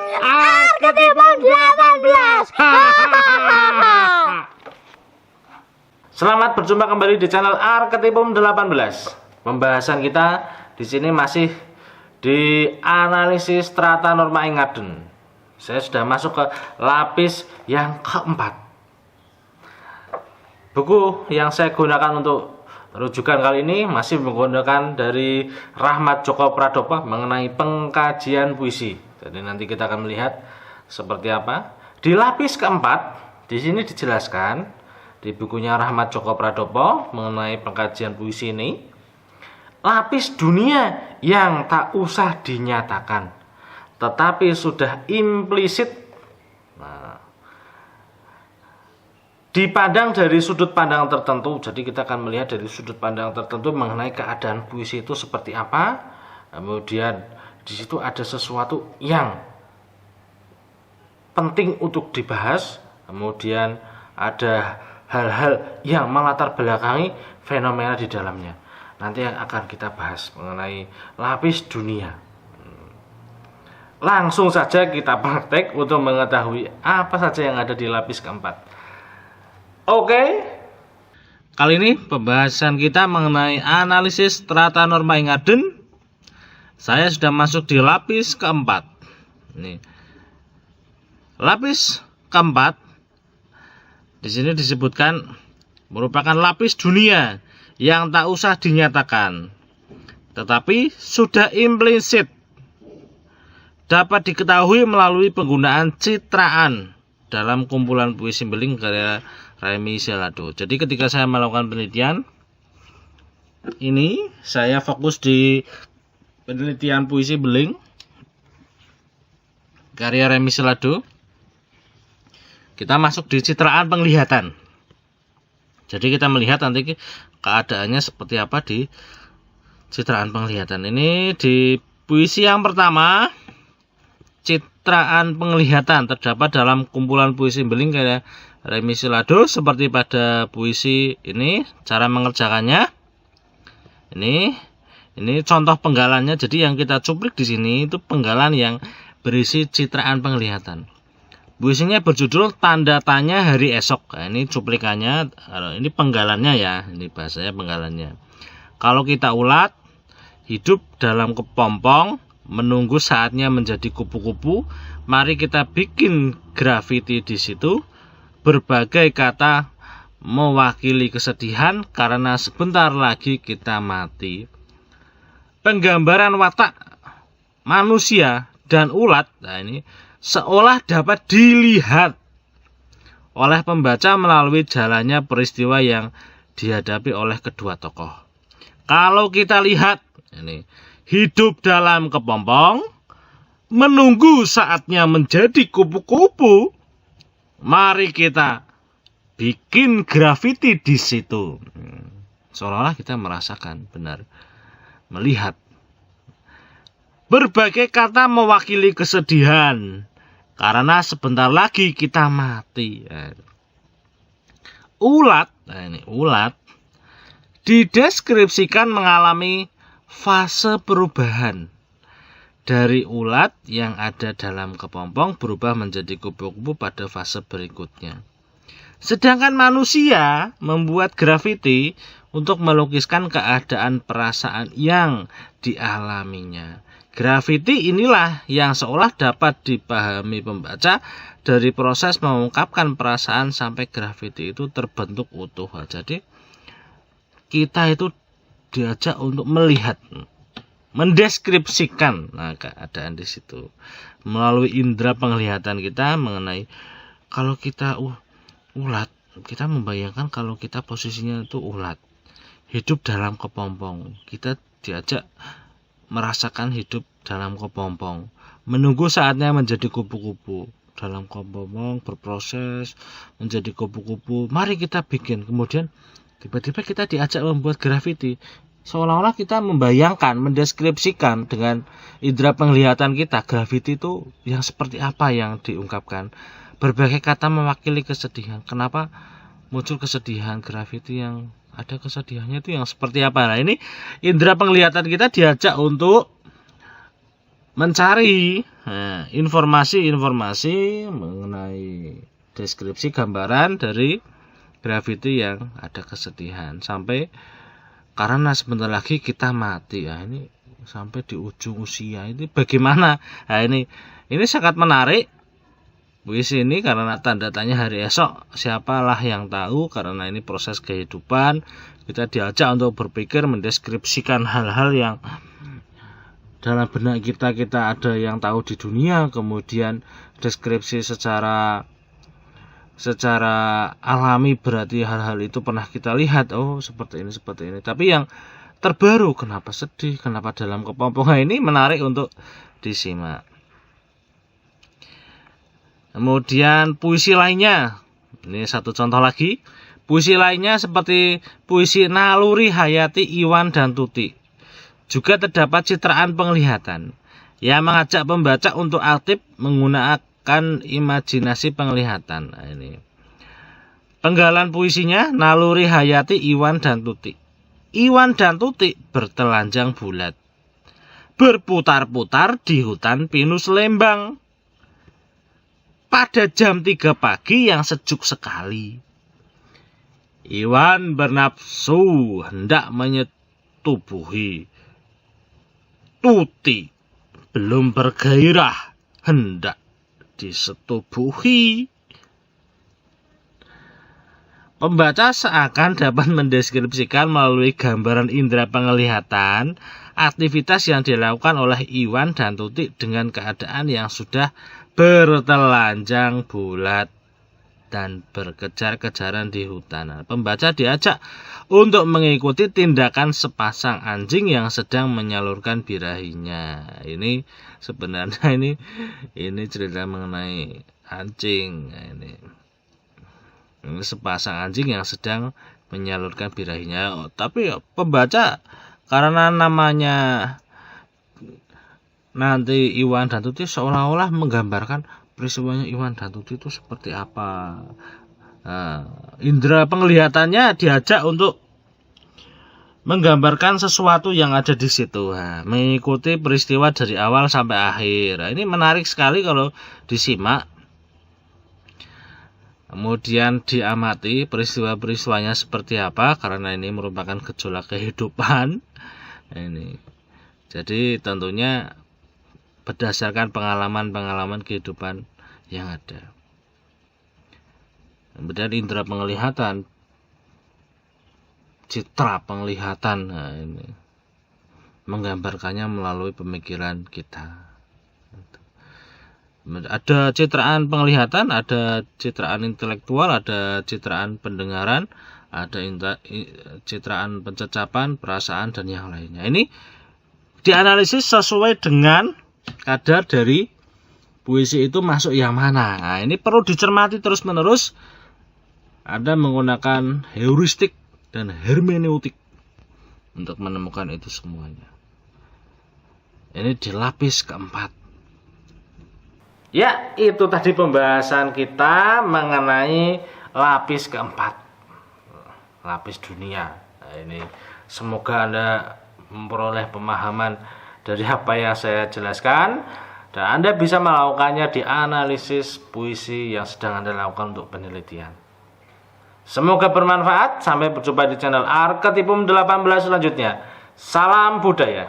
Arketipum 18. Selamat berjumpa kembali di channel Arketipum 18. Pembahasan kita di sini masih di analisis strata norma Engadin. Saya sudah masuk ke lapis yang keempat. Buku yang saya gunakan untuk rujukan kali ini masih menggunakan dari Rahmat Djoko Pradopo mengenai pengkajian puisi. Jadi nanti kita akan melihat seperti apa. Di lapis keempat, di sini dijelaskan di bukunya Rahmat Djoko Pradopo mengenai pengkajian puisi ini, lapis dunia yang tak usah dinyatakan, tetapi sudah implisit. Dipandang dari sudut pandang tertentu, jadi kita akan melihat dari sudut pandang tertentu mengenai keadaan puisi itu seperti apa. Kemudian di situ ada sesuatu yang penting untuk dibahas. Kemudian ada hal-hal yang melatar belakangi fenomena di dalamnya. Nanti yang akan kita bahas mengenai lapis dunia. Langsung saja kita praktek untuk mengetahui apa saja yang ada di lapis keempat. Oke, kali ini pembahasan kita mengenai analisis strata norma Engadin. Saya sudah masuk di lapis keempat. Ini lapis keempat. Di sini disebutkan merupakan lapis dunia yang tak usah dinyatakan, tetapi sudah implisit, dapat diketahui melalui penggunaan citraan dalam kumpulan puisi beling karya Remy Selado. Jadi ketika saya melakukan penelitian ini, saya fokus di penelitian puisi beling karya Remy Selado. Kita masuk di citraan penglihatan. Jadi kita melihat nanti keadaannya seperti apa di citraan penglihatan. Ini di puisi yang pertama, citraan penglihatan terdapat dalam kumpulan puisi beling karya Remy Selado. Seperti pada puisi ini, cara mengerjakannya ini contoh penggalannya. Jadi yang kita cuplik di sini itu penggalan yang berisi citraan penglihatan. Puisinya berjudul Tanda Tanya Hari Esok. Nah, ini cuplikannya, ini penggalannya ya, ini bahasanya penggalannya. Kalau kita ulat, hidup dalam kepompong, menunggu saatnya menjadi kupu-kupu. Mari kita bikin grafiti di situ. Berbagai kata mewakili kesedihan karena sebentar lagi kita mati. Penggambaran watak manusia dan ulat, nah ini seolah dapat dilihat oleh pembaca melalui jalannya peristiwa yang dihadapi oleh kedua tokoh. Kalau kita lihat ini, hidup dalam kepompong, menunggu saatnya menjadi kupu-kupu. Mari kita bikin grafiti di situ. Seolah-olah kita merasakan benar, melihat. Berbagai kata mewakili kesedihan karena sebentar lagi kita mati. Ulat, nah ini ulat dideskripsikan mengalami fase perubahan. Dari ulat yang ada dalam kepompong berubah menjadi kupu-kupu pada fase berikutnya. Sedangkan manusia membuat grafiti untuk melukiskan keadaan perasaan yang dialaminya. Grafiti inilah yang seolah dapat dipahami pembaca dari proses mengungkapkan perasaan sampai grafiti itu terbentuk utuh. Jadi kita itu diajak untuk melihat, mendeskripsikan keadaan di situ melalui indera penglihatan kita mengenai kalau kita ulat, kita membayangkan kalau kita posisinya itu ulat, hidup dalam kepompong. Kita diajak merasakan hidup dalam kepompong, menunggu saatnya menjadi kupu-kupu. Dalam kepompong berproses menjadi kupu-kupu. Mari kita bikin. Kemudian tiba-tiba kita diajak membuat grafiti. Seolah-olah kita membayangkan, mendeskripsikan dengan indera penglihatan kita grafiti itu yang seperti apa yang diungkapkan. Berbagai kata mewakili kesedihan. Kenapa muncul kesedihan? Grafiti yang ada kesedihannya itu yang seperti apa? Nah, ini indera penglihatan kita diajak untuk mencari informasi-informasi mengenai deskripsi gambaran dari grafiti yang ada kesedihan, sampai karena sebentar lagi kita mati. Ya, ini sampai di ujung usia ini bagaimana? Nah, ini sangat menarik puisi ini karena tanda tanya hari esok siapalah yang tahu, karena ini proses kehidupan. Kita diajak untuk berpikir, mendeskripsikan hal-hal yang dalam benak kita ada yang tahu di dunia, kemudian deskripsi secara alami berarti hal-hal itu pernah kita lihat, oh seperti ini. Tapi yang terbaru, kenapa sedih, kenapa dalam kepompongan, ini menarik untuk disimak. Kemudian puisi lainnya, ini satu contoh lagi. Puisi lainnya seperti puisi Naluri Hayati Iwan dan Tuti. Juga terdapat citraan penglihatan yang mengajak pembaca untuk aktif menggunakan imajinasi penglihatan. Nah, ini penggalan puisinya Naluri Hayati Iwan dan Tuti. Iwan dan Tuti bertelanjang bulat, berputar-putar di hutan pinus Lembang pada jam 3 pagi yang sejuk sekali. Iwan bernafsu hendak menyetubuhi. Tuti belum bergairah hendak disetubuhi. Pembaca seakan dapat mendeskripsikan melalui gambaran indera penglihatan aktivitas yang dilakukan oleh Iwan dan Tuti dengan keadaan yang sudah bertelanjang bulat dan berkejar-kejaran di hutan. Pembaca diajak untuk mengikuti tindakan sepasang anjing yang sedang menyalurkan birahinya. Ini sebenarnya ini cerita mengenai anjing. Ini sepasang anjing yang sedang menyalurkan birahinya. Tapi pembaca karena namanya nanti Iwan dan Tuti seolah-olah menggambarkan peristiwanya Iwan dan Tuti itu seperti apa. Indera penglihatannya diajak untuk menggambarkan sesuatu yang ada di situ, mengikuti peristiwa dari awal sampai akhir. Ini menarik sekali kalau disimak. Kemudian diamati peristiwa-peristiwanya seperti apa, karena ini merupakan gejolak kehidupan. Ini jadi tentunya berdasarkan pengalaman-pengalaman kehidupan yang ada. Kemudian indera penglihatan, citra penglihatan, ini menggambarkannya melalui pemikiran kita. Ada citraan penglihatan, ada citraan intelektual, ada citraan pendengaran, ada citraan pencecapan, perasaan, dan yang lainnya. Ini dianalisis sesuai dengan kadar dari puisi itu masuk yang mana. Nah, ini perlu dicermati terus-menerus. Anda menggunakan heuristik dan hermeneutik untuk menemukan itu semuanya. Ini di lapis keempat. Ya, itu tadi pembahasan kita mengenai lapis keempat, lapis dunia. Nah, ini semoga Anda memperoleh pemahaman dari apa yang saya jelaskan, dan Anda bisa melakukannya di analisis puisi yang sedang Anda lakukan untuk penelitian. Semoga bermanfaat. Sampai berjumpa di channel Arketipum 18 selanjutnya. Salam budaya.